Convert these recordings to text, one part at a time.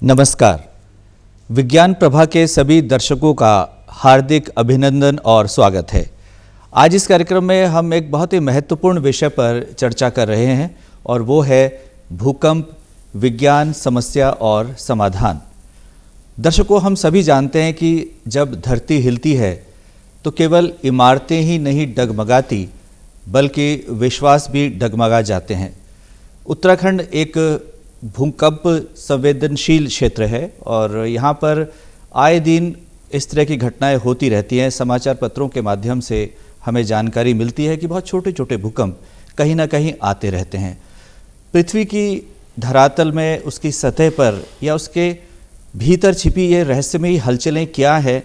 नमस्कार। विज्ञान प्रभा के सभी दर्शकों का हार्दिक अभिनंदन और स्वागत है। आज इस कार्यक्रम में हम एक बहुत ही महत्वपूर्ण विषय पर चर्चा कर रहे हैं और वो है भूकंप, विज्ञान, समस्या और समाधान। दर्शकों, हम सभी जानते हैं कि जब धरती हिलती है तो केवल इमारतें ही नहीं डगमगाती बल्कि विश्वास भी डगमगा जाते हैं। उत्तराखंड एक भूकंप संवेदनशील क्षेत्र है और यहाँ पर आए दिन इस तरह की घटनाएं होती रहती हैं। समाचार पत्रों के माध्यम से हमें जानकारी मिलती है कि बहुत छोटे छोटे भूकंप कहीं ना कहीं आते रहते हैं। पृथ्वी की धरातल में, उसकी सतह पर या उसके भीतर छिपी ये रहस्यमयी हलचलें क्या है,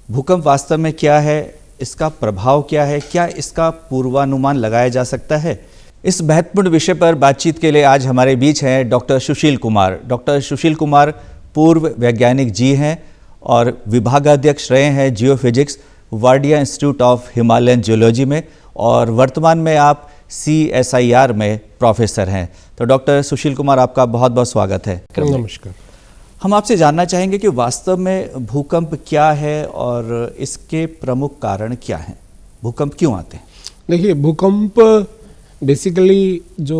भूकंप वास्तव में क्या है, इसका प्रभाव क्या है, क्या इसका पूर्वानुमान लगाया जा सकता है? इस महत्वपूर्ण विषय पर बातचीत के लिए आज हमारे बीच हैं डॉक्टर सुशील कुमार। डॉक्टर सुशील कुमार पूर्व वैज्ञानिक जी हैं और विभागाध्यक्ष रहे हैं geophysics, Wadia institute of Himalayan geology में, और वर्तमान में आप CSIR में प्रोफेसर हैं। तो डॉक्टर सुशील कुमार, आपका बहुत बहुत स्वागत है। नमस्कार। हम आपसे जानना चाहेंगे कि वास्तव में भूकंप क्या है और इसके प्रमुख कारण क्या हैं? भूकंप क्यों आते हैं? देखिए, भूकंप बेसिकली जो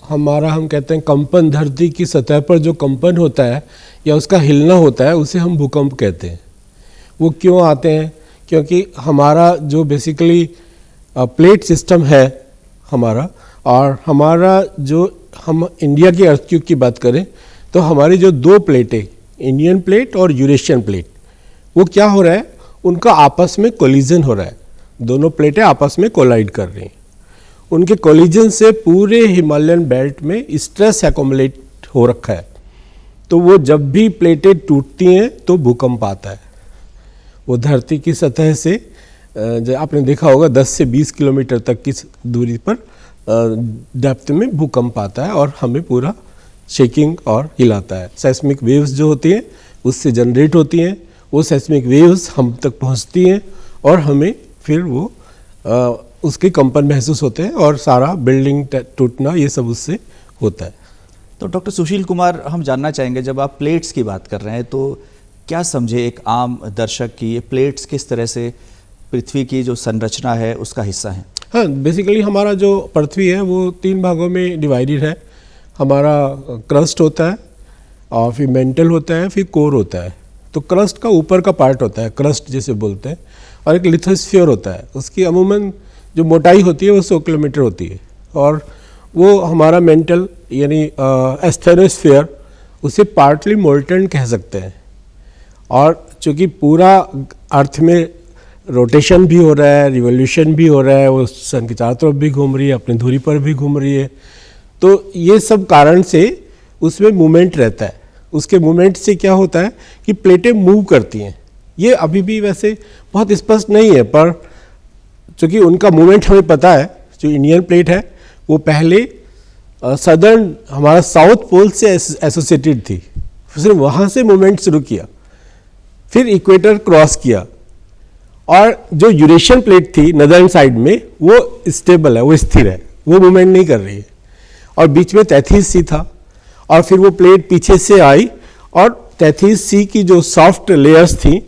हम कहते हैं कंपन, धरती की सतह पर जो कंपन होता है या उसका हिलना होता है, उसे हम भूकंप कहते हैं। वो क्यों आते हैं? क्योंकि हमारा जो बेसिकली प्लेट सिस्टम है हमारा, और हमारा जो हम इंडिया की अर्थक्वेक की बात करें तो हमारी जो दो प्लेटें, इंडियन प्लेट और यूरेशियन प्लेट, वो क्या हो रहा है, उनका आपस में कोलिजन हो रहा है। दोनों प्लेटें आपस में कोलाइड कर रही हैं। उनके कोलिजन से पूरे हिमालयन बेल्ट में स्ट्रेस एक्युमुलेट हो रखा है। तो वो जब भी प्लेटें टूटती हैं तो भूकंप आता है। वो धरती की सतह से जो आपने देखा होगा 10 से 20 किलोमीटर तक की दूरी पर डेप्थ में भूकंप आता है और हमें पूरा शेकिंग और हिलाता है। सेस्मिक वेव्स जो होती हैं उससे जनरेट होती हैं। वो सेस्मिक वेव्स हम तक पहुंचती हैं और हमें फिर वो उसके कंपन महसूस होते हैं और सारा बिल्डिंग टूटना ये सब उससे होता है। तो डॉक्टर सुशील कुमार, हम जानना चाहेंगे, जब आप प्लेट्स की बात कर रहे हैं तो क्या समझे एक आम दर्शक की, ये प्लेट्स किस तरह से पृथ्वी की जो संरचना है उसका हिस्सा है? हाँ, बेसिकली हमारा जो पृथ्वी है वो 3 भागों में डिवाइडेड है। हमारा क्रस्ट होता है और फिर मेंटल होता है, फिर कोर होता है। तो क्रस्ट का ऊपर का पार्ट होता है, क्रस्ट जिसे बोलते हैं, और एक लिथोस्फीयर होता है। उसकी अमूमन जो मोटाई होती है वो 100 किलोमीटर होती है। और वो हमारा मेंटल यानी एस्थेनोस्फीयर, उसे पार्टली मोल्टन कह सकते हैं। और चूँकि पूरा अर्थ में रोटेशन भी हो रहा है, रिवोल्यूशन भी हो रहा है, वो सन के चारों तरफ भी घूम रही है, अपनी धुरी पर भी घूम रही है, तो ये सब कारण से उसमें मूवमेंट रहता है। उसके मूवमेंट से क्या होता है कि प्लेटें मूव करती हैं। ये अभी भी वैसे बहुत स्पष्ट नहीं है, पर चूँकि उनका मूवमेंट हमें पता है। जो इंडियन प्लेट है वो पहले सदर्न, हमारा साउथ पोल से एसोसिएटेड थी, फिर वहाँ से मूवमेंट शुरू किया, फिर इक्वेटर क्रॉस किया, और जो यूरेशियन प्लेट थी नदर्न साइड में वो स्टेबल है, वो स्थिर है, वो मूवमेंट नहीं कर रही है। और बीच में 33C था, और फिर वो प्लेट पीछे से आई और 33C की जो सॉफ्ट लेयर्स थी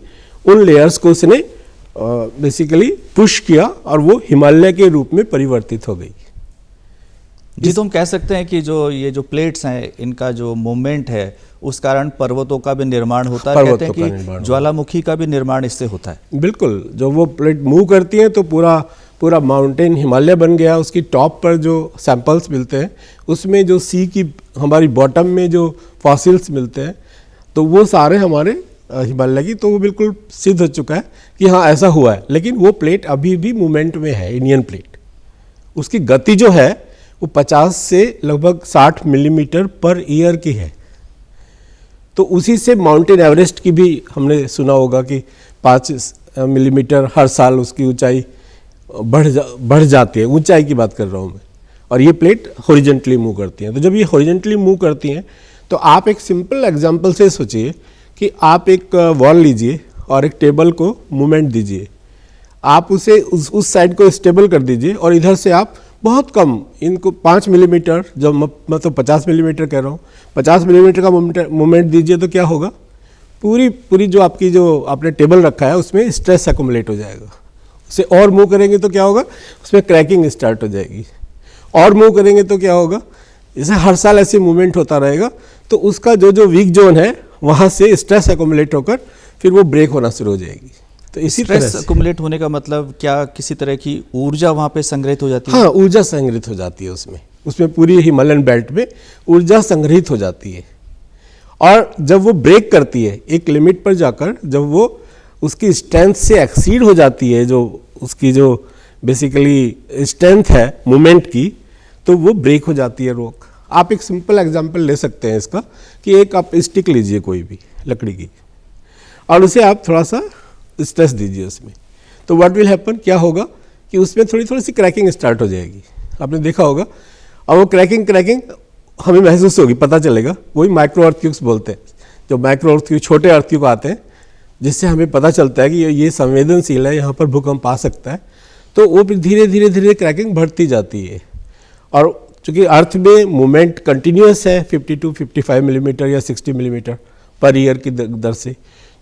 उन लेयर्स को उसने बेसिकली पुश किया और वो हिमालय के रूप में परिवर्तित हो गई। जी, तो हम कह सकते हैं कि ये जो प्लेट्स हैं, इनका जो मूवमेंट है उस कारण पर्वतों का भी निर्माण होता है। कहते हैं कि ज्वालामुखी का भी निर्माण इससे होता है। बिल्कुल, जब वो प्लेट मूव करती है तो पूरा माउंटेन हिमालय बन गया। उसकी टॉप पर जो सैंपल्स मिलते हैं उसमें जो सी की हमारी बॉटम में जो फॉसिल्स मिलते हैं तो वो सारे हमारे हिमालय की, तो वो बिल्कुल सिद्ध हो चुका है कि हाँ ऐसा हुआ है। लेकिन वो प्लेट अभी भी मूवमेंट में है, इंडियन प्लेट। उसकी गति जो है वो 50 से लगभग 60 मिलीमीटर पर ईयर की है। तो उसी से माउंटेन एवरेस्ट की भी हमने सुना होगा कि 5 मिलीमीटर हर साल उसकी ऊंचाई बढ़ जाती है। ऊंचाई की बात कर रहा हूँ मैं। और ये प्लेट हॉरिजॉन्टली मूव करती हैं। तो जब ये हॉरिजॉन्टली मूव करती हैं तो आप एक सिंपल एग्जांपल से सोचिए कि आप एक वॉल लीजिए और एक टेबल को मूवमेंट दीजिए। आप उसे उस साइड को स्टेबल कर दीजिए और इधर से आप बहुत कम, इनको 5 मिलीमीटर, जब मैं तो 50 मिलीमीटर कह रहा हूँ, 50 मिलीमीटर का मोमेंट दीजिए तो क्या होगा, पूरी जो आपने टेबल रखा है उसमें स्ट्रेस एक्युमुलेट हो जाएगा। उसे और मूव करेंगे तो क्या होगा, उसमें क्रैकिंग स्टार्ट हो जाएगी। और मूव करेंगे तो क्या होगा, जैसे हर साल ऐसे मूवमेंट होता रहेगा तो उसका जो वीक जोन है वहाँ से स्ट्रेस एक्युमुलेट होकर फिर वो ब्रेक होना शुरू हो जाएगी। तो इसी तरह स्ट्रेस एक्युमुलेट होने का मतलब क्या, किसी तरह की ऊर्जा वहाँ पे संग्रहित हो जाती है? हाँ, ऊर्जा संग्रहित हो जाती है उसमें पूरी हिमालयन बेल्ट में ऊर्जा संग्रहित हो जाती है। और जब वो ब्रेक करती है एक लिमिट पर जाकर, जब वो उसकी स्ट्रेंथ से एक्सीड हो जाती है, जो उसकी जो बेसिकली स्ट्रेंथ है मूवमेंट की, तो वो ब्रेक हो जाती है रॉक। आप एक सिंपल एग्जांपल ले सकते हैं इसका कि एक आप स्टिक लीजिए कोई भी लकड़ी की और उसे आप थोड़ा सा स्ट्रेस दीजिए उसमें, तो व्हाट विल हैपन, क्या होगा कि उसमें थोड़ी सी क्रैकिंग स्टार्ट हो जाएगी। आपने देखा होगा, और वो क्रैकिंग हमें महसूस होगी, पता चलेगा। वही माइक्रो अर्थक्वेक्स बोलते हैं, जो माइक्रो अर्थक्वेक, छोटे अर्थक्वेक आते हैं जिससे हमें पता चलता है कि ये संवेदनशील है, यहाँ पर भूकंप आ सकता है। तो वो फिर धीरे धीरे क्रैकिंग बढ़ती जाती है। और चूँकि अर्थ में मूवमेंट कंटिन्यूस है 52 55 मिलीमीटर या 60 मिलीमीटर पर ईयर की दर से,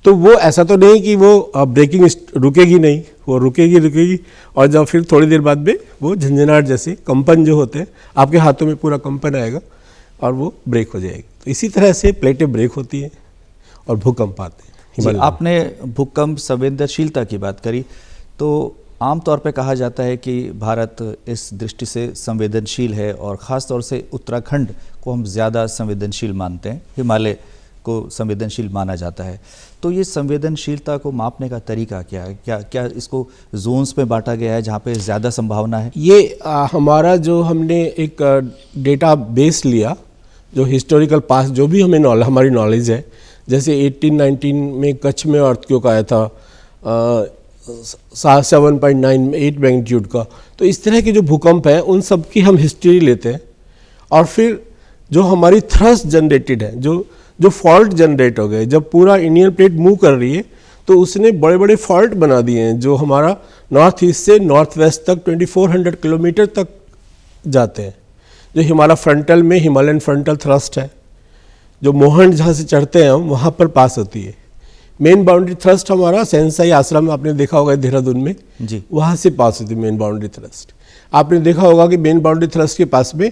तो वो ऐसा तो नहीं कि वो ब्रेकिंग रुकेगी नहीं, वो रुकेगी और जब फिर थोड़ी देर बाद में वो झंझनाहट जैसे कंपन जो होते हैं, आपके हाथों में पूरा कंपन आएगा और वो ब्रेक हो जाएगी। तो इसी तरह से प्लेटें ब्रेक होती हैं और भूकंप आते हैं। आपने भूकंप संवेदनशीलता की बात करी, तो आमतौर पर कहा जाता है कि भारत इस दृष्टि से संवेदनशील है और ख़ास तौर से उत्तराखंड को हम ज़्यादा संवेदनशील मानते हैं, हिमालय को संवेदनशील माना जाता है। तो ये संवेदनशीलता को मापने का तरीका क्या है? क्या इसको जोन्स में बांटा गया है जहाँ पे ज़्यादा संभावना है? ये हमारा जो हमने एक डेटा बेस लिया, जो हिस्टोरिकल पास जो भी हमारी नॉलेज है, जैसे 1819 में कच्छ में अर्थक्वेक आया था 7.8 मैग्नीट्यूड का। तो इस तरह के जो भूकंप हैं उन सब की हम हिस्ट्री लेते हैं और फिर जो हमारी थ्रस्ट जनरेटेड है, जो फॉल्ट जनरेट हो गए, जब पूरा इंडियन प्लेट मूव कर रही है तो उसने बड़े बड़े फॉल्ट बना दिए हैं जो हमारा नॉर्थ ईस्ट से नॉर्थ वेस्ट तक 2400 किलोमीटर तक जाते हैं। जो हमारा फ्रंटल में हिमालयन फ्रंटल थ्रस्ट है, जो मोहन जहाँ से चढ़ते हैं हम वहाँ पर पास होती है। मेन बाउंड्री थ्रस्ट हमारा सेंसाई आश्रम आपने देखा होगा देहरादून में जी, वहाँ से पास होती है मेन बाउंड्री थ्रस्ट। आपने देखा होगा कि मेन बाउंड्री थ्रस्ट के पास में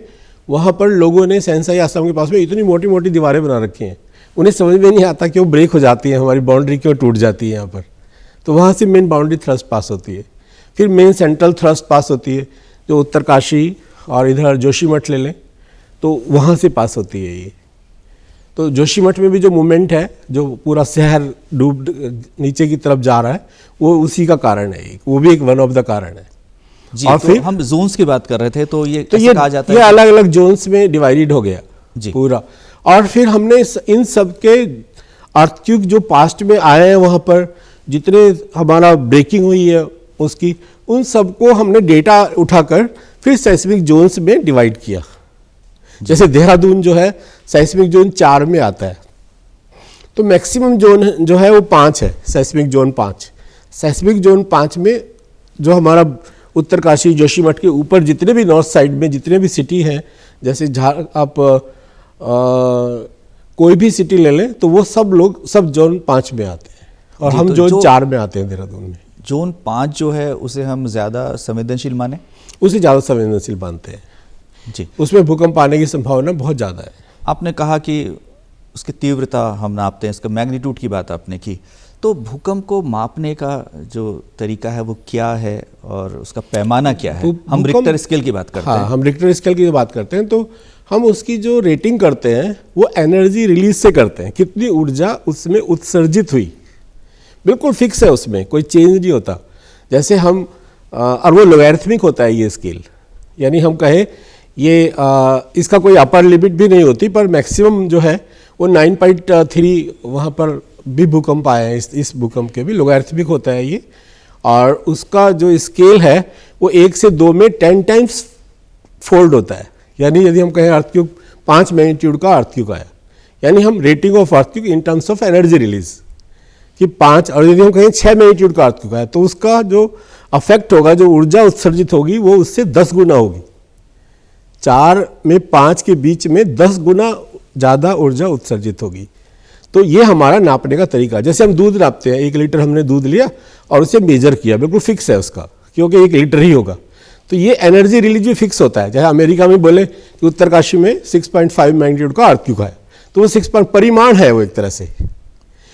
वहाँ पर लोगों ने सेंसाई आश्रम के पास में इतनी मोटी मोटी दीवारें बना रखी हैं, उन्हें समझ में नहीं आता क्यों ब्रेक हो जाती है, हमारी बाउंड्री क्यों टूट जाती है यहाँ पर। तो वहाँ से मेन बाउंड्री थ्रस्ट पास होती है। फिर मेन सेंट्रल थ्रस्ट पास होती है, जो उत्तरकाशी और इधर जोशीमठ ले लें तो वहाँ से पास होती है ये। तो जोशीमठ में भी जो मूवमेंट है, जो पूरा शहर डूब नीचे की तरफ जा रहा है, वो उसी का कारण है, वो भी एक वन ऑफ द कारण है जी। और तो फिर हम जोन्स की बात कर रहे थे, तो ये कहा जाता है ये अलग अलग जोन्स में डिवाइडेड हो गया जी पूरा। और फिर हमने इन सब के अर्थक्वेक जो पास्ट में आए हैं, वहाँ पर जितने हमारा ब्रेकिंग हुई है उसकी, उन सबको हमने डेटा उठाकर फिर सेस्मिक जोन्स में डिवाइड किया। जैसे देहरादून जो है सेस्मिक जोन 4 में आता है, तो मैक्सिमम जोन जो है वो 5 है, सेस्मिक जोन 5। सेस्मिक जोन 5 में जो हमारा उत्तरकाशी जोशीमठ के ऊपर जितने भी नॉर्थ साइड में जितने भी सिटी हैं, जैसे आप कोई भी सिटी ले लें तो वो सब जोन 5 में आते हैं और हम तो जोन 4 में आते हैं देहरादून में। जोन 5 जो है उसे हम ज़्यादा संवेदनशील माने, उसे ज़्यादा संवेदनशील मानते हैं जी। उसमें भूकंप आने की संभावना बहुत ज़्यादा है। आपने कहा कि उसकी तीव्रता हम नापते हैं, इसका मैग्नीट्यूड की बात आपने की, तो भूकंप को मापने का जो तरीका है वो क्या है और उसका पैमाना क्या है? हम रिक्टर स्केल की बात करते हैं। हम रिक्टर स्केल की बात करते हैं, तो हम उसकी जो रेटिंग करते हैं वो एनर्जी रिलीज से करते हैं, कितनी ऊर्जा उसमें उत्सर्जित हुई, बिल्कुल फिक्स है, उसमें कोई चेंज नहीं होता। जैसे हम और वो लोगैरिथमिक होता है ये स्केल, यानी हम कहें ये इसका कोई अपर लिमिट भी नहीं होती, पर मैक्सिमम जो है वो 9.3 वहाँ पर भी भूकंप आए हैं। इस भूकंप के भी लोगैरिथमिक होता है ये, और उसका जो स्केल है वो 1 से 2 में 10 टाइम्स फोल्ड होता है। यानी यदि हम कहें अर्थक्वेक 5 मैग्नीट्यूड का अर्थक्वेक आया, यानी हम rating of earthquake in terms of energy release कि 5, और यदि हम कहें 6 मैग्नीट्यूड का अर्थक्वेक आया तो उसका जो अफेक्ट होगा, जो ऊर्जा उत्सर्जित होगी वो उससे 10 गुना होगी। 4 में 5 के बीच में 10 गुना ज़्यादा ऊर्जा उत्सर्जित होगी। तो ये हमारा नापने का तरीका। जैसे हम दूध नापते हैं, 1 लीटर हमने दूध लिया और उसे मेजर किया, बिल्कुल फिक्स है उसका, क्योंकि 1 लीटर ही होगा। तो ये एनर्जी रिलीज भी फिक्स होता है। जैसे अमेरिका में बोले कि उत्तरकाशी में 6.5 मैग्नीट्यूड का अर्थक्वेक है, तो वो 6 परिमाण है वो एक तरह से।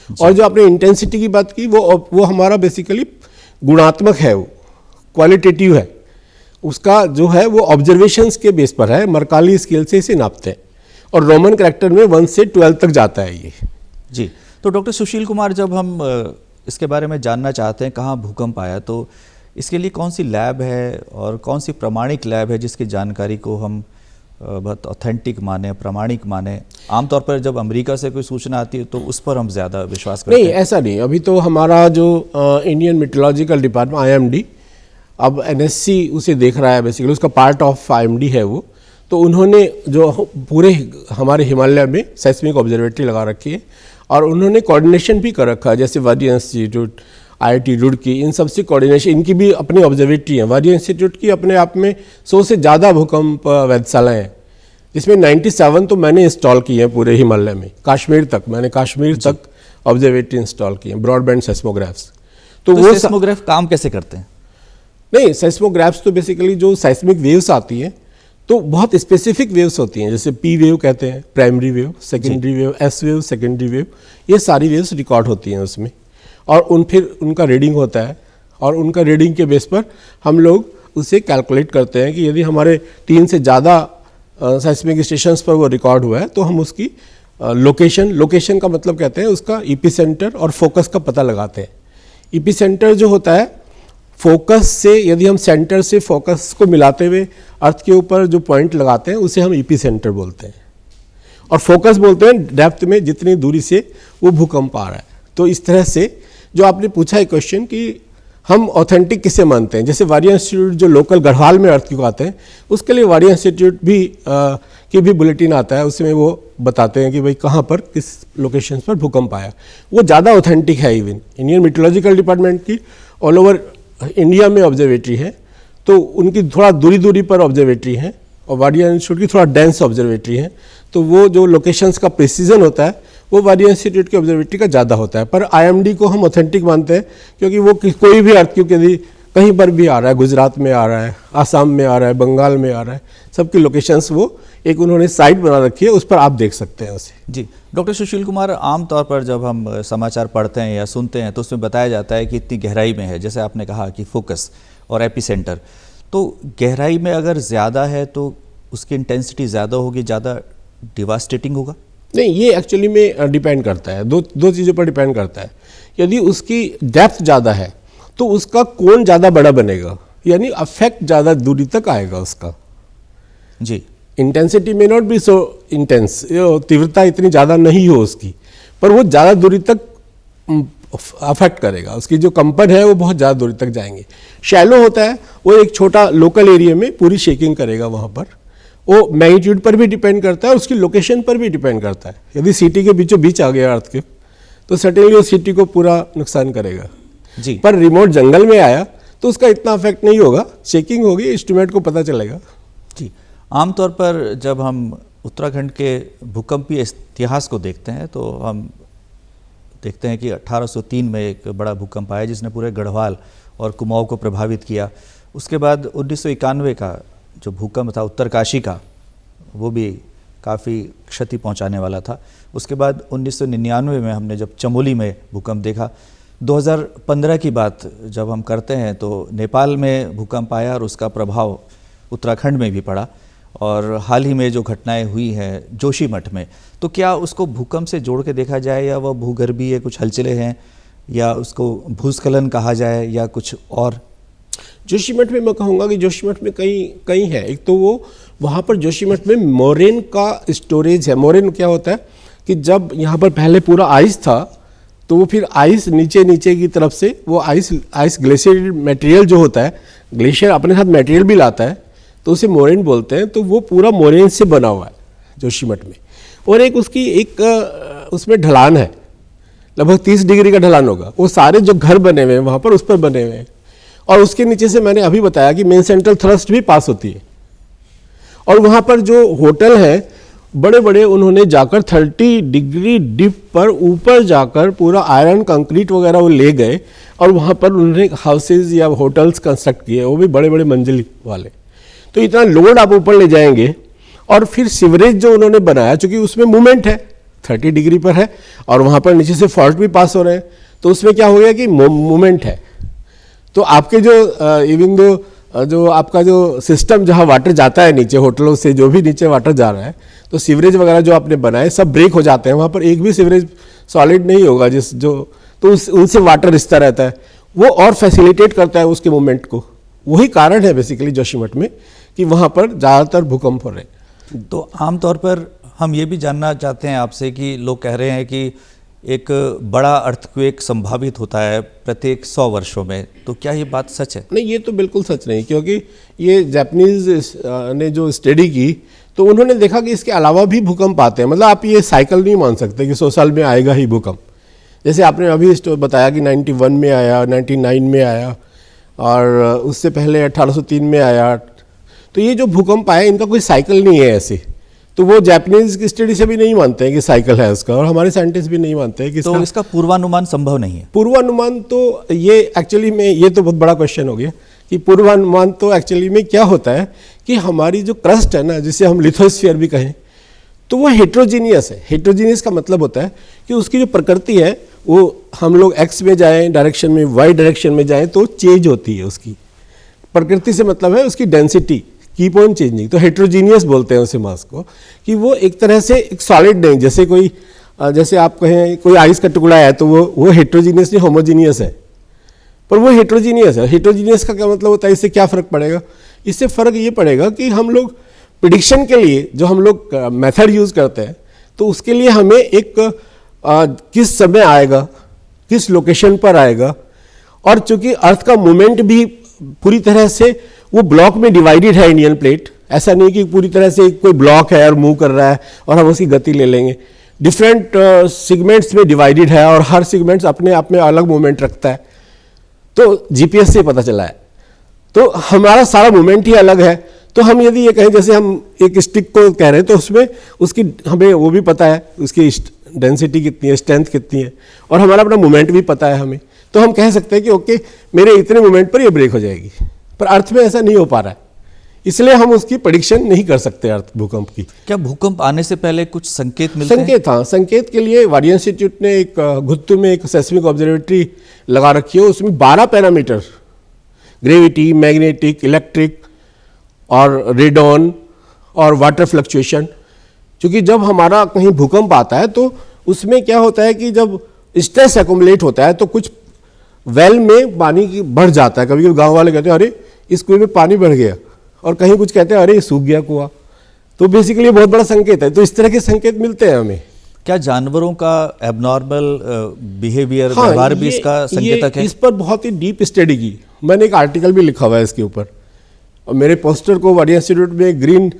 और जो आपने इंटेंसिटी की बात की, वो हमारा बेसिकली गुणात्मक है, वो क्वालिटेटिव है। उसका जो है वो ऑब्जर्वेशंस के बेस पर है, मरकाली स्केल से इसे नापते हैं और रोमन कैरेक्टर में 1 से 12 तक जाता है ये। जी, तो डॉक्टर सुशील कुमार, जब हम इसके बारे में जानना चाहते हैं कहाँ भूकंप आया, तो इसके लिए कौन सी लैब है और कौन सी प्रमाणिक लैब है जिसकी जानकारी को हम बहुत ऑथेंटिक माने, प्रामाणिक माने? आमतौर पर जब अमेरिका से कोई सूचना आती है तो उस पर हम ज़्यादा विश्वास करते हैं। नहीं, ऐसा नहीं। अभी तो हमारा जो इंडियन मेट्रोलॉजिकल डिपार्टमेंट IMD, अब NSC उसे देख रहा है, बेसिकली उसका पार्ट ऑफ IMD है वो। तो उन्होंने जो पूरे हमारे हिमालय में सेस्मिक ऑब्जर्वेटरी लगा रखी है और उन्होंने कोऑर्डिनेशन भी कर रखा है, जैसे वारियर इंस्टीट्यूट, IIT रुड़की, इन सब से कोऑर्डिनेशन, इनकी भी अपनी ऑब्जर्वेटरी है। वारियर इंस्टीट्यूट की अपने आप में 100 से ज़्यादा भूकंप वेधशालाएँ हैं, जिसमें 97 तो मैंने इंस्टॉल की हैं पूरे हिमालय में। कश्मीर तक ऑब्जर्वेटरी इंस्टॉल की हैं, ब्रॉडबैंड सेस्मोग्राफ्स। तो वो सेस्मोग्राफ काम कैसे करते हैं? नहीं, सेस्मोग्राफ्स तो बेसिकली जो साइस्मिक वेव्स आती हैं तो बहुत स्पेसिफिक वेव्स होती हैं, जैसे P वेव कहते हैं, primary wave, secondary wave, S wave, secondary wave, ये सारी वेव्स रिकॉर्ड होती हैं उसमें। और फिर उनका रीडिंग होता है और उनका रीडिंग के बेस पर हम लोग उसे कैलकुलेट करते हैं कि यदि हमारे 3 से ज़्यादा साइस्मिक स्टेशंस पर वो रिकॉर्ड हुआ है तो हम उसकी लोकेशन का मतलब कहते हैं उसका एपिसेंटर और फोकस का पता लगाते हैं। एपिसेंटर जो होता है, फोकस से, यदि हम सेंटर से फोकस को मिलाते हुए अर्थ के ऊपर जो पॉइंट लगाते हैं उसे हम एपिसेंटर बोलते हैं, और फोकस बोलते हैं डेप्थ में जितनी दूरी से वो भूकंप आ रहा है। तो इस तरह से जो आपने पूछा है क्वेश्चन कि हम ऑथेंटिक किसे मानते हैं, जैसे वारियर इंस्टीट्यूट जो लोकल गढ़वाल में अर्थक्वेक आते हैं उसके लिए वारियर इंस्टीट्यूट की भी बुलेटिन आता है, उसमें वो बताते हैं कि भाई कहाँ पर किस लोकेशन पर भूकंप आया। वो ज़्यादा ऑथेंटिक है। इवन इंडियन मेट्रोलॉजिकल डिपार्टमेंट की ऑल ओवर इंडिया में ऑब्जर्वेटरी है, तो उनकी थोड़ा दूरी पर ऑब्जर्वेटरी है, और वारियर इंस्टीट्यूट की थोड़ा डेंस ऑब्जर्वेटरी है। तो वो जो लोकेशंस का प्रिसीजन होता है वो वारियर इंस्टीट्यूट की ऑब्जर्वेटरी का ज़्यादा होता है। पर IMD को हम ऑथेंटिक मानते हैं, क्योंकि वो कोई भी अर्थक्वेक यदि कहीं पर भी आ रहा है, गुजरात में आ रहा है, आसाम में आ रहा है, बंगाल में आ रहा है, सबकी लोकेशंस वो एक उन्होंने साइट बना रखी है, उस पर आप देख सकते हैं उसे। जी, डॉक्टर सुशील कुमार, आमतौर पर जब हम समाचार पढ़ते हैं या सुनते हैं तो उसमें बताया जाता है कि इतनी गहराई में है, जैसे आपने कहा कि फोकस और एपिसेंटर। तो गहराई में अगर ज़्यादा है तो उसकी इंटेंसिटी ज़्यादा होगी, ज़्यादा डिवास्टेटिंग होगा? नहीं, ये एक्चुअली में डिपेंड करता है, दो चीज़ों पर डिपेंड करता है। यदि उसकी डेप्थ ज़्यादा है तो उसका कोण ज़्यादा बड़ा बनेगा, यानी अफेक्ट ज़्यादा दूरी तक आएगा उसका। जी, इंटेंसिटी में नॉट बी सो इंटेंस, तीव्रता इतनी ज़्यादा नहीं हो उसकी, पर वो ज़्यादा दूरी तक अफेक्ट करेगा। उसकी जो कंपन है वो बहुत ज़्यादा दूरी तक जाएंगे। शैलो होता है, वो एक छोटा लोकल एरिया में पूरी शेकिंग करेगा वहाँ पर। वो मैग्नीट्यूड पर भी डिपेंड करता है और उसकी लोकेशन पर भी डिपेंड करता है। यदि सिटी के बीचों बीच आ गया अर्थक्वेक तो सडनली वो सिटी को पूरा नुकसान करेगा। जी, पर रिमोट जंगल में आया तो उसका इतना अफेक्ट नहीं होगा, शेकिंग होगी, एस्टिमेट को पता चलेगा। जी, आमतौर पर जब हम उत्तराखंड के भूकंपीय इतिहास को देखते हैं तो हम देखते हैं कि 1803 में एक बड़ा भूकंप आया जिसने पूरे गढ़वाल और कुमाऊं को प्रभावित किया। उसके बाद 1991 का जो भूकंप था उत्तरकाशी का, वो भी काफ़ी क्षति पहुंचाने वाला था। उसके बाद 1999 में हमने जब चमोली में भूकंप देखा। 2015 की बात जब हम करते हैं तो नेपाल में भूकंप आया और उसका प्रभाव उत्तराखंड में भी पड़ा, और हाल ही में जो घटनाएं हुई हैं जोशीमठ में, तो क्या उसको भूकंप से जोड़ के देखा जाए या वह भूगर्भीय कुछ हलचलें हैं या उसको भूस्खलन कहा जाए या कुछ और? जोशीमठ में मैं कहूँगा कि जोशीमठ में कई है। एक तो वो वहाँ पर जोशीमठ में मोरेन का स्टोरेज है। मोरेन क्या होता है कि जब यहाँ पर पहले पूरा आइस था तो वो फिर आइस नीचे की तरफ से वो आइस ग्लेशियर मटेरियल जो होता है, ग्लेशियर अपने साथ मटेरियल भी लाता है, तो उसे मोरेन बोलते हैं। तो वो पूरा मोरेन से बना हुआ है जोशीमठ में। और एक उसकी उसमें ढलान है, लगभग 30 डिग्री का ढलान होगा। वो सारे जो घर बने हुए हैं वहाँ पर उस पर बने हुए हैं, और उसके नीचे से मैंने अभी बताया कि मेन सेंट्रल थ्रस्ट भी पास होती है। और वहाँ पर जो होटल है बड़े बड़े, उन्होंने जाकर 30 डिग्री डिप पर ऊपर जाकर पूरा आयरन कंक्रीट वगैरह वो ले गए और वहाँ पर उन्होंने हाउसेज या होटल्स कंस्ट्रक्ट किए, वो भी बड़े बड़े मंजिल वाले। तो इतना लोड आप ऊपर ले जाएंगे और फिर सीवरेज जो उन्होंने बनाया, चूँकि उसमें मूवमेंट है, 30 डिग्री पर है और वहाँ पर नीचे से फॉल्ट भी पास हो रहे हैं, तो उसमें क्या हो गया कि मूवमेंट है। तो आपके जो इवन जो आपका जो सिस्टम जहाँ वाटर जाता है नीचे होटलों से, जो भी नीचे वाटर जा रहा है, तो सीवरेज वगैरह जो आपने बनाए सब ब्रेक हो जाते हैं, वहाँ पर एक भी सीवरेज सॉलिड नहीं होगा तो उनसे वाटर रिश्ता रहता है, वो और फैसिलिटेट करता है उसके मूवमेंट को। वही कारण है बेसिकली जोशीमठ में कि वहाँ पर ज़्यादातर भूकंप हो रहे हैं। तो आमतौर पर हम ये भी जानना चाहते हैं आपसे कि लोग कह रहे हैं कि एक बड़ा अर्थक्वेक संभावित होता है प्रत्येक 100 वर्षों में, तो क्या ये बात सच है? नहीं, ये तो बिल्कुल सच नहीं, क्योंकि ये जापानीज ने जो स्टडी की तो उन्होंने देखा कि इसके अलावा भी भूकंप आते हैं। मतलब आप ये साइकिल नहीं मान सकते कि 100 साल में आएगा ही भूकंप। जैसे आपने अभी बताया कि 91 में आया, 99 में आया और उससे पहले 1803 में आया। तो ये जो भूकंप आया इनका कोई साइकिल नहीं है ऐसे, तो वो जापानीज की स्टडी से भी नहीं मानते हैं कि साइकिल है उसका, और हमारे साइंटिस्ट भी नहीं मानते हैं कि तो इसका पूर्वानुमान संभव नहीं है। पूर्वानुमान तो ये एक्चुअली में ये तो बहुत बड़ा क्वेश्चन हो गया कि पूर्वानुमान तो एक्चुअली में क्या होता है कि हमारी जो क्रस्ट है ना, जिसे हम लिथोस्फीयर भी कहें, तो वो हेट्रोजीनियस है। हेट्रोजीनियस का मतलब होता है कि उसकी जो प्रकृति है वो हम लोग एक्स में जाएं डायरेक्शन में, वाई डायरेक्शन में जाएं तो चेंज होती है उसकी प्रकृति से, मतलब है उसकी डेंसिटी कीप ऑन चेंजिंग। तो हेट्रोजीनियस बोलते हैं उसे मास को, कि वो एक तरह से एक सॉलिड नहीं, जैसे आप कहें कोई आइस का टुकड़ा है तो वो हेट्रोजीनियस नहीं, होमोजीनियस है, पर वो हेट्रोजीनियस है। हेट्रोजीनियस का क्या मतलब होता है, इससे क्या फ़र्क पड़ेगा? इससे फ़र्क ये पड़ेगा कि हम लोग प्रिडिक्शन के लिए जो हम लोग मेथड यूज़ करते हैं, तो उसके लिए हमें एक किस समय आएगा, किस लोकेशन पर आएगा, और चूंकि अर्थ का मूवमेंट भी पूरी तरह से वो ब्लॉक में डिवाइडेड है इंडियन प्लेट, ऐसा नहीं कि पूरी तरह से कोई ब्लॉक है और मूव कर रहा है और हम उसकी गति ले लेंगे। डिफरेंट सेगमेंट्स में डिवाइडेड है और हर सेगमेंट्स अपने आप में अलग मूवमेंट रखता है। तो जीपीएस से पता चला है, तो हमारा सारा मूवमेंट ही अलग है। तो हम यदि ये कहें जैसे हम एक स्टिक को कह रहे हैं, तो उसमें उसकी हमें वो भी पता है, उसकी डेंसिटी कितनी है, स्ट्रेंथ कितनी है, और हमारा अपना मूवमेंट भी पता है हमें, तो हम कह सकते हैं कि ओके मेरे इतने मूवमेंट पर ये ब्रेक हो जाएगी। पर अर्थ में ऐसा नहीं हो पा रहा है, इसलिए हम उसकी प्रेडिक्शन नहीं कर सकते अर्थ भूकंप की। क्या भूकंप आने से पहले कुछ संकेत मिलते हैं? संकेत, हाँ, संकेत के लिए वाडिया इंस्टीट्यूट ने एक गुत्तू में एक सेस्मिक ऑब्जर्वेटरी लगा रखी है, उसमें 12 पैरामीटर, ग्रेविटी, मैग्नेटिक, इलेक्ट्रिक और रेडॉन और वाटर फ्लक्चुएशन। क्योंकि जब हमारा कहीं भूकंप आता है तो उसमें क्या होता है कि जब स्ट्रेस एक्युमुलेट होता है तो कुछ वेल में पानी बढ़ जाता है। कभी कभी गाँव वाले कहते हैं अरे इस कुएं में पानी बढ़ गया, और कहीं कुछ कहते हैं अरे ये सूख गया कुआं। तो बेसिकली बहुत बड़ा संकेत है। तो इस तरह के संकेत मिलते हैं हमें। क्या जानवरों का एबनॉर्मल बिहेवियर, व्यवहार भी इसका संकेतक है? इस पर बहुत ही डीप स्टडी की, मैंने एक आर्टिकल भी लिखा हुआ है इसके ऊपर, और मेरे पोस्टर को वाडिया इंस्टीट्यूट में ग्रीन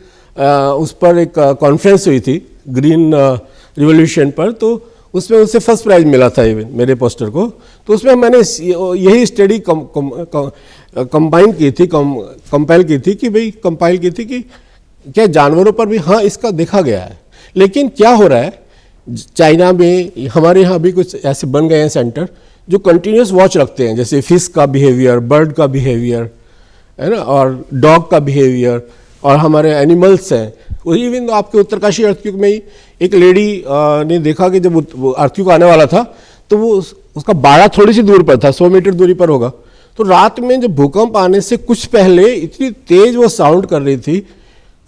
उस पर एक कॉन्फ्रेंस हुई थी ग्रीन रिवोल्यूशन पर, तो उसमें उससे फर्स्ट प्राइज मिला था इवन मेरे पोस्टर को। तो उसमें मैंने यही स्टडी कंपाइल की थी कि क्या जानवरों पर भी हाँ इसका देखा गया है। लेकिन क्या हो रहा है, चाइना में, हमारे यहाँ भी कुछ ऐसे बन गए हैं सेंटर जो कंटिन्यूस वॉच रखते हैं, जैसे फिश का बिहेवियर, बर्ड का बिहेवियर है ना, और डॉग का बिहेवियर, और हमारे एनिमल्स हैं। वही इवन आपके उत्तरकाशी अर्थक्वेक में ही एक लेडी ने देखा कि जब अर्थक्वेक आने वाला था तो वो उसका बाड़ा थोड़ी सी दूर पर था, 100 मीटर दूरी पर होगा। तो रात में जब भूकंप आने से कुछ पहले इतनी तेज वो साउंड कर रही थी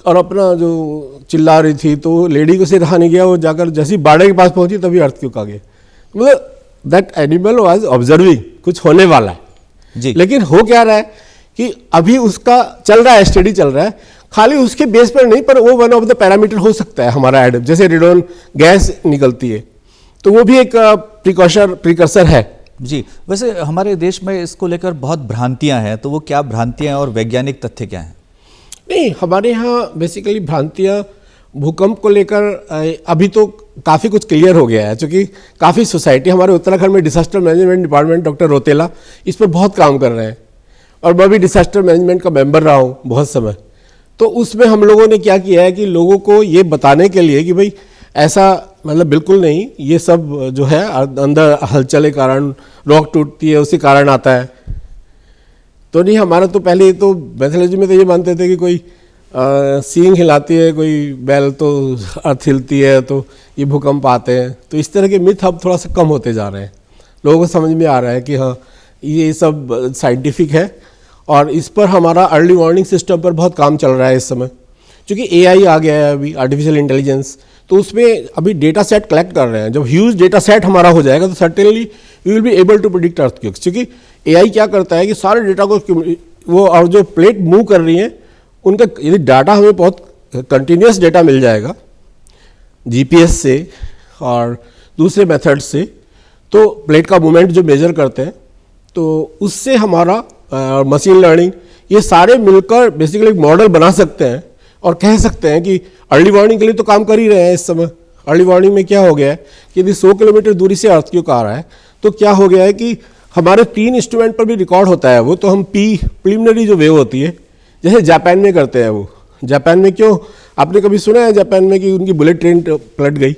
और अपना जो चिल्ला रही थी, तो लेडी को से रहा नहीं गया, वो जाकर जैसे बाड़े के पास पहुंची तभी अर्थक्वेक आ गया। मतलब दैट एनिमल वाज ऑब्जर्विंग कुछ होने वाला है जी। लेकिन हो क्या रहा है कि अभी उसका चल रहा है, स्टडी चल रहा है, खाली उसके बेस पर नहीं, पर वो वन ऑफ द पैरामीटर हो सकता है हमारा एडम, जैसे रेडॉन गैस निकलती है तो वो भी एक प्रिकर्सर है जी। वैसे हमारे देश में इसको लेकर बहुत भ्रांतियां हैं, तो वो क्या भ्रांतियां और वैज्ञानिक तथ्य क्या हैं? नहीं, हमारे यहाँ बेसिकली भ्रांतियाँ भूकंप को लेकर अभी तो काफ़ी कुछ क्लियर हो गया है, क्योंकि काफ़ी सोसाइटी, हमारे उत्तराखंड में disaster management department doctor Rautela इस पर बहुत काम कर रहे हैं, और मैं भी डिसास्टर मैनेजमेंट का मेंबर रहा हूँ बहुत समय। तो उसमें हम लोगों ने क्या किया है कि लोगों को ये बताने के लिए कि भाई ऐसा मतलब बिल्कुल नहीं, ये सब जो है अंदर हलचल के कारण रॉक टूटती है, उसी कारण आता है। तो नहीं, हमारा तो पहले तो मैथोलॉजी में तो ये मानते थे कि कोई सींग हिलाती है, कोई बैल तो अर्थ हिलती है, तो ये भूकंप आते हैं। तो इस तरह के मिथ अब थोड़ा सा कम होते जा रहे हैं, लोगों को समझ में आ रहा है कि हाँ ये सब साइंटिफिक है। और इस पर हमारा अर्ली वार्निंग सिस्टम पर बहुत काम चल रहा है इस समय, क्योंकि एआई आ गया है अभी, आर्टिफिशियल इंटेलिजेंस। तो उसमें अभी डेटा सेट कलेक्ट कर रहे हैं। जब ह्यूज डेटा सेट हमारा हो जाएगा तो certainly we will be able to predict earthquakes, क्योंकि एआई क्या करता है कि सारे डेटा को वो, और जो प्लेट मूव कर रही हैं उनका यदि डाटा हमें बहुत कंटिन्यूस डेटा मिल जाएगा जीपीएस से और दूसरे मेथड से, तो प्लेट का मूवमेंट जो मेजर करते हैं, तो उससे हमारा मशीन लर्निंग ये सारे मिलकर बेसिकली एक मॉडल बना सकते हैं और कह सकते हैं कि अर्ली वार्निंग के लिए तो काम कर ही रहे हैं इस समय। अर्ली वार्निंग में क्या हो गया है कि यदि 100 किलोमीटर दूरी से अर्थक्वेक आ रहा है तो क्या हो गया है कि हमारे 3 इंस्ट्रूमेंट पर भी रिकॉर्ड होता है वो। तो हम प्रिलिमिनरी जो वेव होती है, जैसे जापान में करते हैं वो। जापान में क्यों, आपने कभी सुना है जापान में कि उनकी बुलेट ट्रेन पलट गई?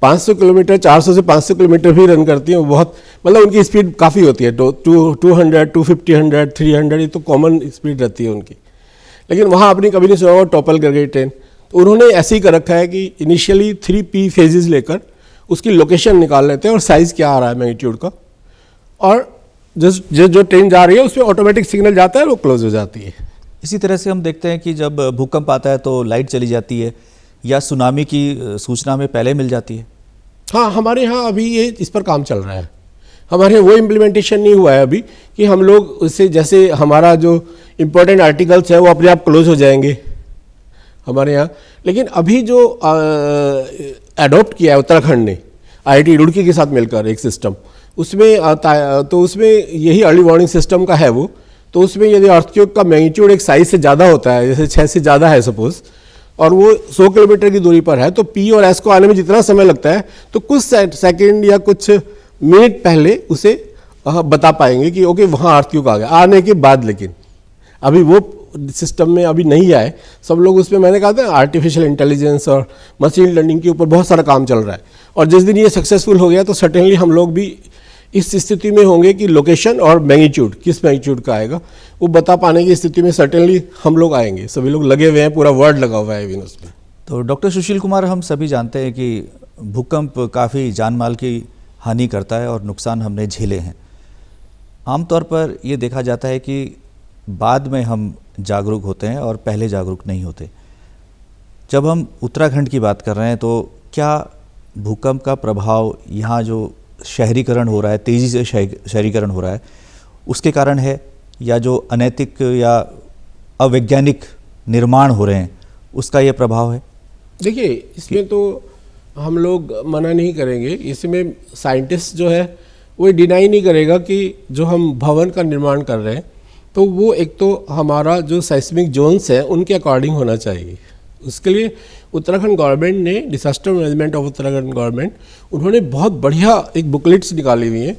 500 किलोमीटर, 400 से 500 किलोमीटर भी रन करती है वो। बहुत मतलब उनकी स्पीड काफ़ी होती है, 200, 250, 100, 300, ये तो कॉमन स्पीड रहती है उनकी। लेकिन वहाँ आपने कभी नहीं सुना होगा टॉपल कर गई ट्रेन। तो उन्होंने ऐसे ही कर रखा है कि इनिशियली 3P फेजेस लेकर उसकी लोकेशन निकाल लेते हैं और साइज़ क्या आ रहा है मैग्नीट्यूड का, और जो ट्रेन जा रही है उसमें ऑटोमेटिक सिग्नल जाता है, वो क्लोज हो जाती है। इसी तरह से हम देखते हैं कि जब भूकंप आता है तो लाइट चली जाती है, या सुनामी की सूचना हमें पहले मिल जाती है। हाँ, हमारे यहाँ अभी ये इस पर काम चल रहा है। हमारे यहाँ वो इम्प्लीमेंटेशन नहीं हुआ है अभी कि हम लोग उससे, जैसे हमारा जो इम्पोर्टेंट आर्टिकल्स है वो अपने आप क्लोज हो जाएंगे हमारे यहाँ। लेकिन अभी जो अडॉप्ट किया है उत्तराखंड ने IIT रुड़की के साथ मिलकर एक सिस्टम, उसमें तो उसमें यही अर्ली वार्निंग सिस्टम का है वो। तो उसमें यदि अर्थक्वेक का मैग्नीट्यूड एक साइज से ज़्यादा होता है, जैसे 6 से ज़्यादा है सपोज, और वो 100 किलोमीटर की दूरी पर है, तो P और S को आने में जितना समय लगता है तो कुछ सेकंड या कुछ मिनट पहले उसे बता पाएंगे कि ओके वहाँ अर्थक्वेक आ गया, आने के बाद। लेकिन अभी वो सिस्टम में अभी नहीं आए सब लोग। उसमें मैंने कहा था आर्टिफिशियल इंटेलिजेंस और मशीन लर्निंग के ऊपर बहुत सारा काम चल रहा है, और जिस दिन ये सक्सेसफुल हो गया तो सर्टेनली हम लोग भी इस स्थिति में होंगे कि लोकेशन और मैग्नीट्यूड किस मैग्नीट्यूड का आएगा वो बता पाने की स्थिति में सर्टेनली हम लोग आएंगे। सभी लोग लगे हुए हैं, पूरा वर्ल्ड लगा हुआ है इवन उसमें। तो डॉक्टर सुशील कुमार, हम सभी जानते हैं कि भूकंप काफ़ी जान माल की हानि करता है और नुकसान हमने झेले हैं। आमतौर पर ये देखा जाता है कि बाद में हम जागरूक होते हैं और पहले जागरूक नहीं होते। जब हम उत्तराखंड की बात कर रहे हैं तो क्या भूकंप का प्रभाव यहाँ जो शहरीकरण हो रहा है, तेज़ी से शहरीकरण हो रहा है, उसके कारण है, या जो अनैतिक या अवैज्ञानिक निर्माण हो रहे हैं उसका ये प्रभाव है? देखिए, इसमें तो हम लोग मना नहीं करेंगे। इसमें साइंटिस्ट जो है वो डिनाई नहीं करेगा कि जो हम भवन का निर्माण कर रहे हैं तो वो एक तो हमारा जो साइस्मिक जोन्स है उनके अकॉर्डिंग होना चाहिए। उसके लिए उत्तराखंड गवर्नमेंट ने, disaster management of Uttarakhand government, उन्होंने बहुत बढ़िया एक बुकलेट्स निकाली हुई हैं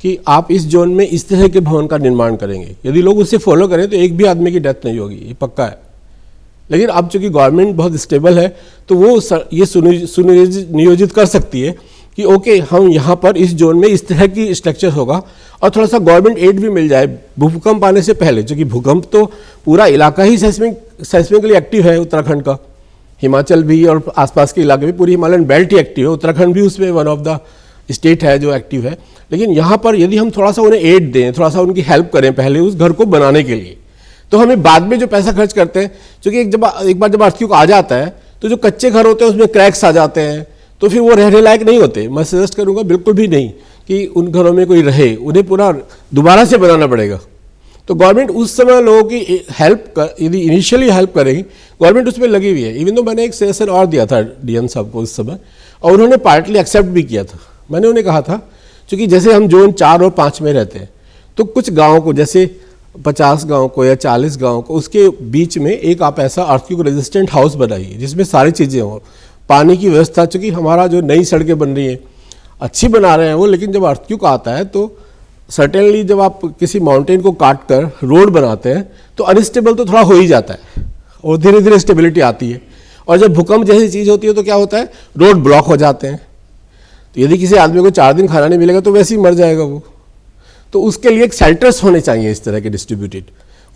कि आप इस जोन में इस तरह के भवन का निर्माण करेंगे। यदि लोग उसे फॉलो करें तो एक भी आदमी की डेथ नहीं होगी, ये पक्का है। लेकिन अब चूँकि गवर्नमेंट बहुत स्टेबल है तो वो ये सुनियोजित कर सकती है कि ओके हम यहाँ पर इस जोन में इस तरह की स्ट्रक्चर होगा, और थोड़ा सा गवर्नमेंट एड भी मिल जाए भूकंप आने से पहले। क्योंकि भूकंप तो पूरा इलाका ही सेस्मिकली एक्टिव है उत्तराखंड का, हिमाचल भी और आसपास के इलाके भी, पूरी हिमालयन बेल्ट ही एक्टिव है। उत्तराखंड भी उसमें वन ऑफ द स्टेट है जो एक्टिव है। लेकिन यहाँ पर यदि हम थोड़ा सा उन्हें एड दें, थोड़ा सा उनकी हेल्प करें पहले उस घर को बनाने के लिए, तो हमें बाद में जो पैसा खर्च करते हैं, क्योंकि एक बार जब अर्थक्वेक आ जाता है तो जो कच्चे घर होते हैं उसमें क्रैक्स आ जाते हैं, तो फिर वो रहने लायक नहीं होते। मैं सजेस्ट करूँगा बिल्कुल भी नहीं कि उन घरों में कोई रहे, उन्हें पूरा दोबारा से बनाना पड़ेगा। तो गवर्नमेंट उस समय लोगों की हेल्प यदि इनिशियली हेल्प करेगी, गवर्नमेंट उसमें लगी हुई है। इवन तो मैंने एक सजेशन और दिया था DM साहब को उस समय, और उन्होंने पार्टली एक्सेप्ट भी किया था। मैंने उन्हें कहा था क्योंकि जैसे हम जोन 4 और 5 में रहते हैं तो कुछ गाँव को, जैसे 50 गाँव को या 40 गाँव को, उसके बीच में एक आप ऐसा अर्थक्वेक रेजिस्टेंट हाउस बनाइए जिसमें सारी चीज़ें हों, पानी की व्यवस्था। चूँकि हमारा जो नई सड़कें बन रही हैं अच्छी बना रहे हैं वो, लेकिन जब अर्थक्वेक आता है तो सर्टेनली जब आप किसी माउंटेन को काट कर रोड बनाते हैं तो अनस्टेबल तो थोड़ा हो ही जाता है। और धीरे धीरे स्टेबिलिटी आती है। और जब भूकंप जैसी चीज़ होती है तो क्या होता है, रोड ब्लॉक हो जाते हैं। तो यदि किसी आदमी को 4 दिन खाना नहीं मिलेगा तो वैसे ही मर जाएगा वो। तो उसके लिए एक शेल्टर्स होने चाहिए इस तरह के डिस्ट्रीब्यूटेड,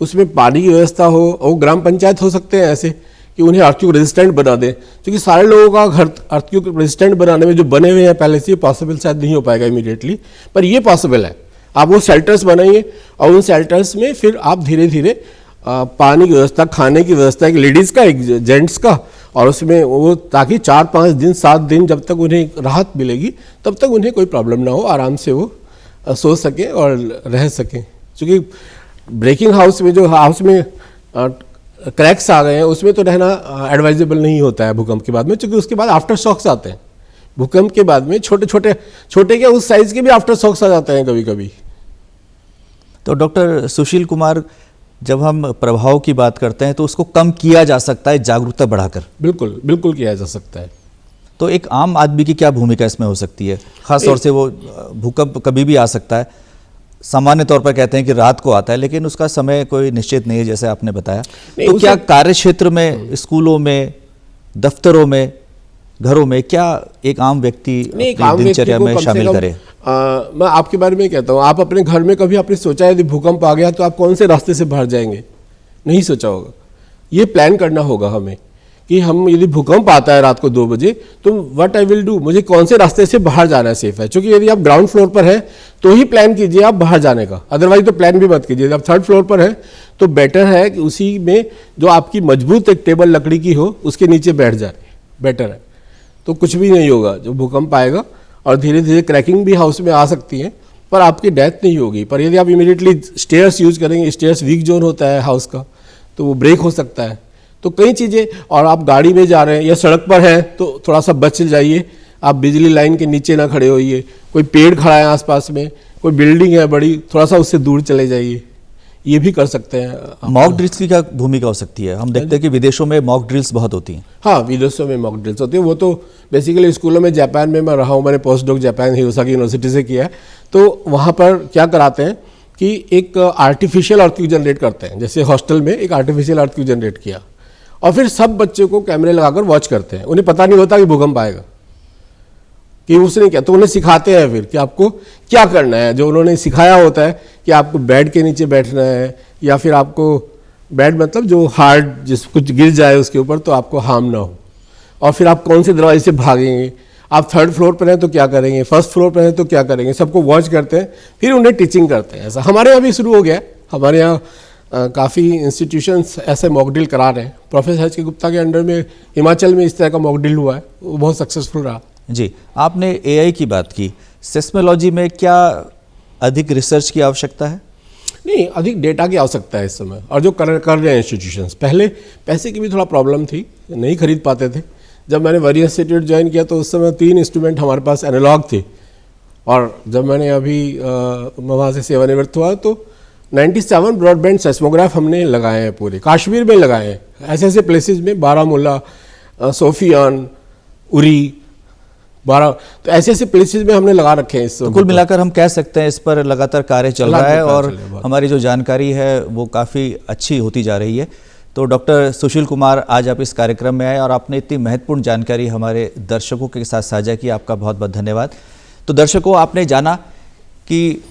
उसमें पानी की व्यवस्था हो, और ग्राम पंचायत हो सकते हैं ऐसे कि उन्हें अर्थक्वेक रेजिस्टेंट बना दें, क्योंकि सारे लोगों का घर अर्थक्वेक रेजिस्टेंट बनाने में जो बने हुए हैं पहले से, पॉसिबल शायद नहीं हो पाएगा इमीडिएटली, पर ये पॉसिबल है। आप वो शेल्टर्स बनाइए और उन शेल्टर्स में फिर आप धीरे धीरे पानी की व्यवस्था, खाने की व्यवस्था, एक लेडीज़ का एक जेंट्स का, और उसमें वो ताकि 4-5 दिन 7 दिन जब तक उन्हें राहत मिलेगी तब तक उन्हें कोई प्रॉब्लम ना हो, आराम से वो सो सकें और रह सकें। क्योंकि ब्रेकिंग हाउस में, जो हाउस में क्रैक्स आ गए हैं, उसमें तो रहना एडवाइजेबल नहीं होता है भूकंप के बाद में, क्योंकि उसके बाद आफ्टर शॉक्स आते हैं। भूकंप के बाद में छोटे क्या उस साइज़ के भी आफ्टर शॉक्स आ जाते हैं कभी कभी। तो डॉक्टर सुशील कुमार, जब हम प्रभाव की बात करते हैं तो उसको कम किया जा सकता है जागरूकता बढ़ाकर? बिल्कुल बिल्कुल किया जा सकता है। तो एक आम आदमी की क्या भूमिका इसमें हो सकती है? खास तौर से वो भूकंप कभी भी आ सकता है, सामान्य तौर पर कहते हैं कि रात को आता है, लेकिन उसका समय कोई निश्चित नहीं है जैसे आपने बताया। तो क्या कार्य क्षेत्र में, स्कूलों में, दफ्तरों में, घरों में, क्या एक आम व्यक्ति अपनी दिनचर्या में शामिल करे? मैं आपके बारे में कहता हूँ, आप अपने घर में कभी आपने सोचा है यदि भूकंप आ गया तो आप कौन से रास्ते से बाहर जाएंगे? नहीं सोचा होगा। ये प्लान करना होगा हमें कि हम, यदि भूकंप आता है रात को 2 बजे तो व्हाट आई विल डू, मुझे कौन से रास्ते से बाहर जाना है सेफ है। क्योंकि यदि आप ग्राउंड फ्लोर पर है तो ही प्लान कीजिए आप बाहर जाने का, अदरवाइज तो प्लान भी मत कीजिए। आप 3rd फ्लोर पर है तो बेटर है कि उसी में जो आपकी मजबूत एक टेबल लकड़ी की हो उसके नीचे बैठ जाए, बेटर है। तो कुछ भी नहीं होगा, जो भूकंप आएगा और धीरे धीरे क्रैकिंग भी हाउस में आ सकती है, पर आपकी डेथ नहीं होगी। पर यदि आप इमीडिएटली स्टेयर्स यूज करेंगे, स्टेयर्स वीक जोन होता है हाउस का, तो वो ब्रेक हो सकता है। तो कई चीज़ें, और आप गाड़ी में जा रहे हैं या सड़क पर हैं तो थोड़ा सा बच जाइए, आप बिजली लाइन के नीचे ना खड़े होइए, कोई पेड़ खड़ा है आसपास में, कोई बिल्डिंग है बड़ी, थोड़ा सा उससे दूर चले जाइए, ये भी कर सकते हैं। मॉक ड्रिल्स की क्या भूमिका हो सकती है? हम देखते हैं कि विदेशों में मॉक ड्रिल्स बहुत होती हैं। हाँ, विदेशों में मॉक ड्रिल्स होती है। वो तो बेसिकली स्कूलों में, जापान में मैं रहा हूँ, मैंने post doc Japan Hiroshima university से किया है। तो वहाँ पर क्या कराते हैं कि एक आर्टिफिशियल अर्थक्वेक जनरेट करते हैं, जैसे हॉस्टल में एक आर्टिफिशियल अर्थक्वेक जनरेट किया, और फिर सब बच्चों को कैमरे लगाकर वॉच करते हैं। उन्हें पता नहीं होता कि भूकंप आएगा, कि उसने क्या, तो उन्हें सिखाते हैं फिर कि आपको क्या करना है। जो उन्होंने सिखाया होता है कि आपको बेड के नीचे बैठना है, या फिर आपको बेड मतलब जो हार्ड, जिस कुछ गिर जाए उसके ऊपर तो आपको हार्म ना हो, और फिर आप कौन से दरवाजे से भागेंगे, आप 3rd फ्लोर पर हैं तो क्या करेंगे, 1st फ्लोर पर हैं तो क्या करेंगे, सबको वॉच करते हैं, फिर उन्हें टीचिंग करते हैं। ऐसा हमारे यहाँ भी शुरू हो गया है। हमारे यहाँ काफ़ी इंस्टीट्यूशंस ऐसे मॉक ड्रिल करा रहे हैं। प्रोफेसर एच के गुप्ता के अंडर में हिमाचल में इस तरह का मॉक ड्रिल हुआ है, वो बहुत सक्सेसफुल रहा। जी, आपने AI की बात की, सेस्मोलॉजी में क्या अधिक रिसर्च की आवश्यकता है? नहीं, अधिक डेटा की आवश्यकता है इस समय, और जो कर रहे हैं इंस्टीट्यूशंस। पहले पैसे की भी थोड़ा प्रॉब्लम थी, नहीं खरीद पाते थे। जब मैंने वरी इंस्टीट्यूट ज्वाइन किया तो उस समय 3 इंस्ट्रूमेंट हमारे पास एनालॉग थे, और जब मैंने अभी वहाँ से सेवानिवृत्त हुआ तो 97 ब्रॉडबैंड सेस्मोग्राफ हमने लगाए हैं, पूरे कश्मीर में लगाए हैं, ऐसे ऐसे प्लेसेस में, बारामूला, सोफियान, उरी, तो ऐसे ऐसे प्लेसेस में हमने लगा रखे हैं। तो कुल मिलाकर हम कह सकते हैं इस पर लगातार कार्य चल रहा है, और हमारी जो जानकारी है वो काफ़ी अच्छी होती जा रही है। तो डॉक्टर सुशील कुमार, आज आप इस कार्यक्रम में आए और आपने इतनी महत्वपूर्ण जानकारी हमारे दर्शकों के साथ साझा की, आपका बहुत बहुत धन्यवाद। तो दर्शकों, आपने जाना कि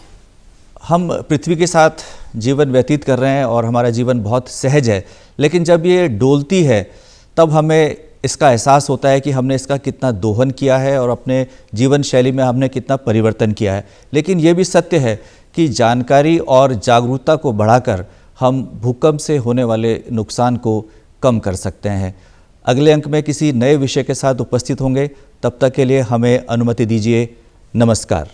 हम पृथ्वी के साथ जीवन व्यतीत कर रहे हैं और हमारा जीवन बहुत सहज है, लेकिन जब ये डोलती है तब हमें इसका एहसास होता है कि हमने इसका कितना दोहन किया है और अपने जीवन शैली में हमने कितना परिवर्तन किया है। लेकिन ये भी सत्य है कि जानकारी और जागरूकता को बढ़ाकर हम भूकंप से होने वाले नुकसान को कम कर सकते हैं। अगले अंक में किसी नए विषय के साथ उपस्थित होंगे, तब तक के लिए हमें अनुमति दीजिए। नमस्कार।